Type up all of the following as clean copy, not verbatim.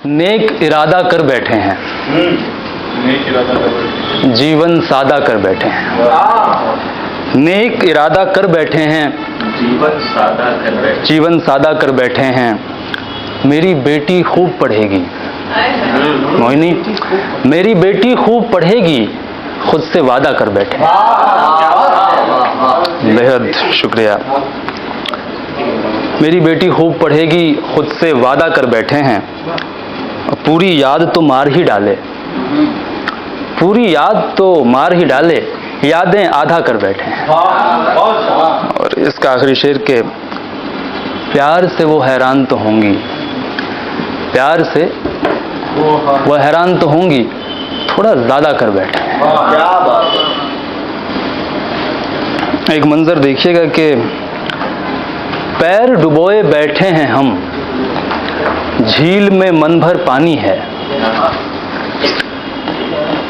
नेक इरादा कर बैठे हैं, नेक इरादा कर बैठे, जीवन सादा कर बैठे हैं। नेक इरादा कर बैठे हैं, जीवन सादा कर बैठे, जीवन सादा कर बैठे हैं। मेरी बेटी खूब पढ़ेगी, मोहिनी, मेरी बेटी खूब पढ़ेगी, खुद से वादा कर बैठे हैं। बेहद शुक्रिया। मेरी बेटी खूब पढ़ेगी, खुद से वादा कर बैठे हैं। पूरी याद तो मार ही डाले, पूरी याद तो मार ही डाले, यादें आधा कर बैठे हैं। और इसका आखिरी शेर के प्यार से वो हैरान तो होंगी, प्यार से वो हैरान तो होंगी, थोड़ा ज्यादा कर बैठे हैं। क्या बात है। एक मंजर देखिएगा कि पैर डुबोए बैठे हैं हम, झील में मन भर पानी है।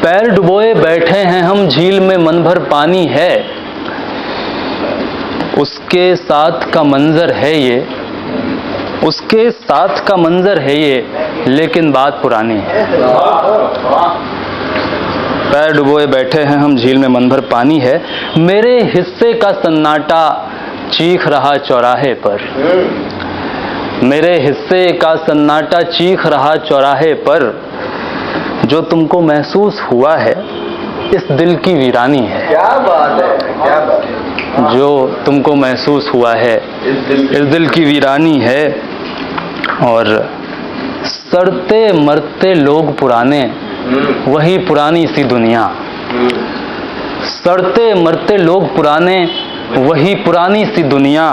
पैर डुबोए बैठे हैं हम, झील में मन भर पानी है। उसके साथ का मंजर है ये, उसके साथ का मंजर है ये, लेकिन बात पुरानी है। पैर डुबोए बैठे हैं हम, झील में मन भर पानी है। मेरे हिस्से का सन्नाटा चीख रहा चौराहे पर, मेरे हिस्से का सन्नाटा चीख रहा चौराहे पर। जो तुमको महसूस हुआ है इस दिल की वीरानी है। क्या बात है, क्या बात है। जो तुमको महसूस हुआ है इस दिल की वीरानी है। और सड़ते मरते लोग पुराने, वही पुरानी सी दुनिया। सड़ते मरते लोग पुराने, वही पुरानी सी दुनिया।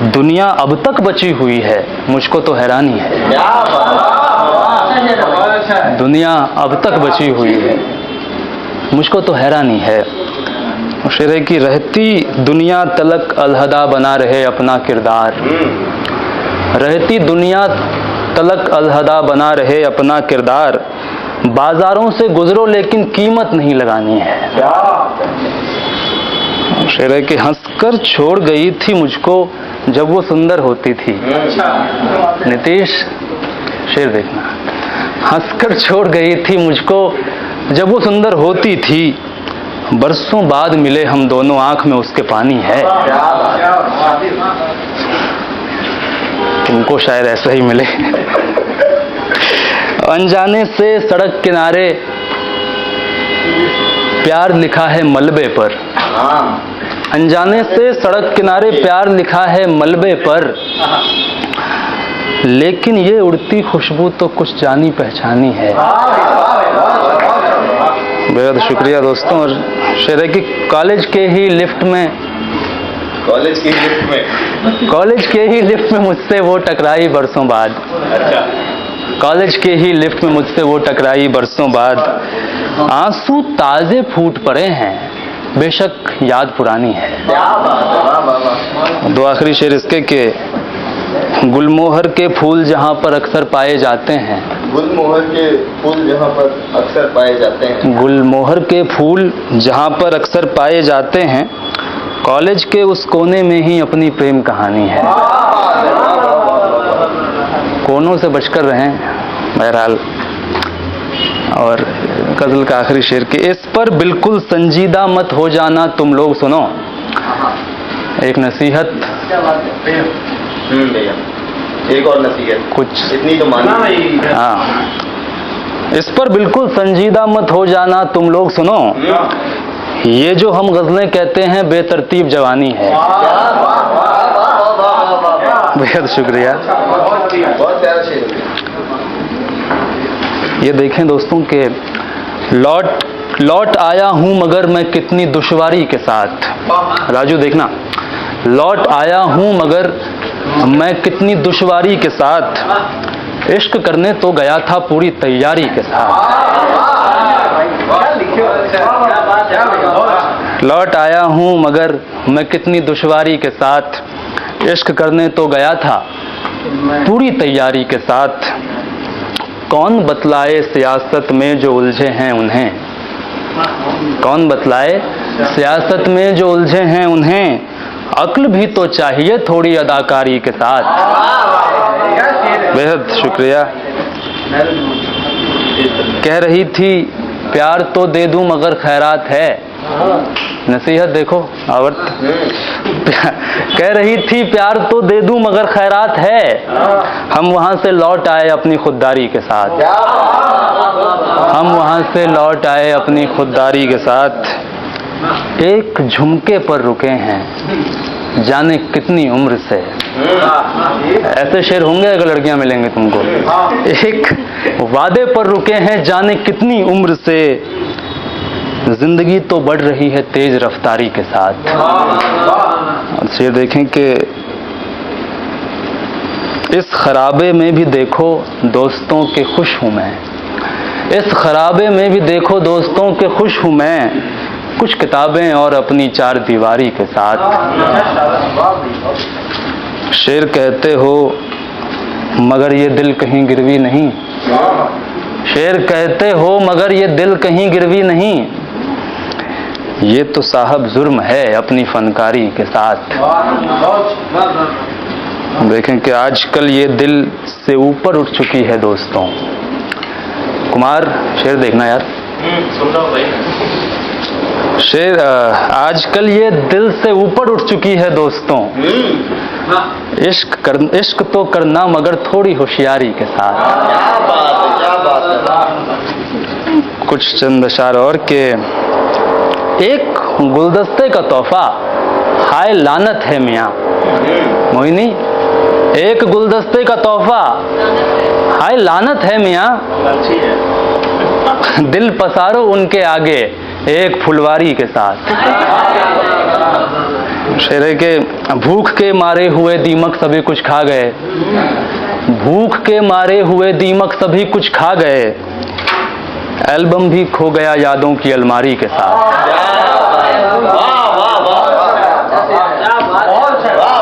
दुनिया अब तक बची हुई है, मुझको तो हैरानी है। दुनिया अब तक बची हुई है, मुझको तो हैरानी है। शेर है कि रहती दुनिया तलक अलहदा बना रहे अपना किरदार, रहती दुनिया तलक अलहदा बना रहे अपना किरदार। बाजारों से गुजरो लेकिन कीमत नहीं लगानी है। शेर है कि हंसकर छोड़ गई थी मुझको जब वो सुंदर होती थी। नीतीश, शेर देखना। हंसकर छोड़ गई थी मुझको जब वो सुंदर होती थी। बरसों बाद मिले हम दोनों, आंख में उसके पानी है। तुमको शायद ऐसा ही मिले। अनजाने से सड़क किनारे प्यार लिखा है मलबे पर, अनजाने से सड़क किनारे प्यार लिखा है मलबे पर। लेकिन ये उड़ती खुशबू तो कुछ जानी पहचानी है। बेहद शुक्रिया दोस्तों। और शेर है कि कॉलेज के ही लिफ्ट में, कॉलेज की लिफ्ट में, कॉलेज के ही लिफ्ट में मुझसे वो टकराई बरसों बाद। अच्छा, कॉलेज के ही लिफ्ट में मुझसे वो टकराई बरसों बाद। आंसू ताजे फूट पड़े हैं, बेशक याद पुरानी है। दो आखिरी शेर इसके के गुलमोहर के फूल जहाँ पर अक्सर पाए जाते हैं, गुलमोहर के फूल जहाँ पर अक्सर पाए जाते हैं, गुलमोहर के फूल जहाँ पर अक्सर पाए जाते हैं। कॉलेज के उस कोने में ही अपनी प्रेम कहानी है। कोनों से बचकर रहें बहरहाल। और गजल का आखिरी शेर के इस पर बिल्कुल संजीदा मत हो जाना तुम लोग, सुनो एक नसीहत। भैया एक और नसीहत, कुछ इतनी तो मानी। हाँ, इस पर बिल्कुल संजीदा मत हो जाना तुम लोग, सुनो ये जो हम गजलें कहते हैं बेतरतीब जवानी है। बेहद शुक्रिया। बहुत प्यारा शेर। ये देखें दोस्तों के लौट आया हूं मगर मैं कितनी दुश्वारी के साथ। राजू देखना, लौट आया हूं मगर मैं कितनी दुश्वारी के साथ। इश्क करने तो गया था पूरी तैयारी के साथ। लौट आया हूं मगर मैं कितनी दुश्वारी के साथ। इश्क करने तो गया था पूरी तैयारी के साथ। कौन बतलाए सियासत में जो उलझे हैं उन्हें, कौन बतलाए सियासत में जो उलझे हैं उन्हें। अक्ल भी तो चाहिए थोड़ी अदाकारी के साथ। बेहद शुक्रिया। कह रही थी प्यार तो दे दूं मगर खैरात है। नसीहत देखो आवर्त। कह रही थी प्यार तो दे दूं मगर खैरात है। हम वहां से लौट आए अपनी खुददारी के साथ। हम वहां से लौट आए अपनी खुददारी के साथ। एक झुमके पर रुके हैं जाने कितनी उम्र से। ऐसे शेर होंगे अगर लड़कियां मिलेंगे तुमको। एक वादे पर रुके हैं जाने कितनी उम्र से। जिंदगी तो बढ़ रही है तेज रफ्तारी के साथ। और शेर देखें कि इस खराबे में भी देखो दोस्तों के खुश हूं मैं। इस खराबे में भी देखो दोस्तों के खुश हूं मैं। कुछ किताबें और अपनी चार दीवारी के साथ। शेर कहते हो मगर ये दिल कहीं गिरवी नहीं। शेर कहते हो मगर ये दिल कहीं गिरवी नहीं। ये तो साहब जुर्म है अपनी फनकारी के साथ। देखें कि आजकल ये दिल से ऊपर उठ चुकी है दोस्तों। कुमार शेर देखना यार। सुन रहा हूं भाई। शेर आजकल ये दिल से ऊपर उठ चुकी है दोस्तों। इश्क तो करना मगर थोड़ी होशियारी के साथ। क्या बात है, क्या बात है। कुछ चंद अशार और के एक गुलदस्ते का तोहफा हाय लानत है मियाँ। मोहिनी एक गुलदस्ते का तोहफा हाय लानत है मियाँ। अच्छी है। दिल पसारो उनके आगे एक फुलवारी के साथ। शेर है के भूख के मारे हुए दीमक सभी कुछ खा गए। भूख के मारे हुए दीमक सभी कुछ खा गए। एल्बम भी खो गया यादों की अलमारी के साथ।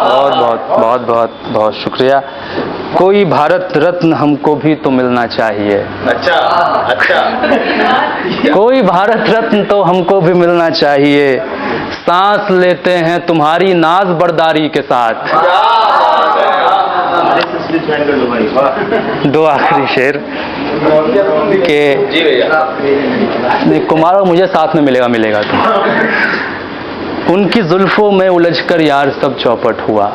बहुत बहुत बहुत बहुत बहुत शुक्रिया। कोई भारत रत्न हमको भी तो मिलना चाहिए। अच्छा अच्छा। कोई भारत रत्न तो हमको भी मिलना चाहिए। सांस लेते हैं तुम्हारी नाज बरदारी के साथ। दो आखिरी शेर के जी भैया। नहीं कुमार और मुझे साथ में मिलेगा तो। उनकी जुल्फों में उलझकर यार सब चौपट हुआ।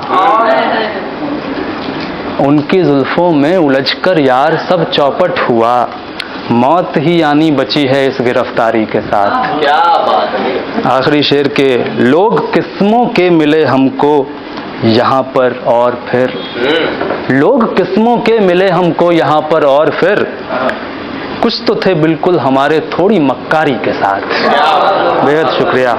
उनकी जुल्फों में उलझकर यार सब चौपट हुआ। मौत ही आनी बची है इस गिरफ्तारी के साथ। क्या बात है। आखिरी शेर के लोग किस्मों के मिले हमको यहाँ पर और फिर। लोग किस्मों के मिले हमको यहाँ पर और फिर। कुछ तो थे बिल्कुल हमारे थोड़ी मक्कारी के साथ। बेहद शुक्रिया।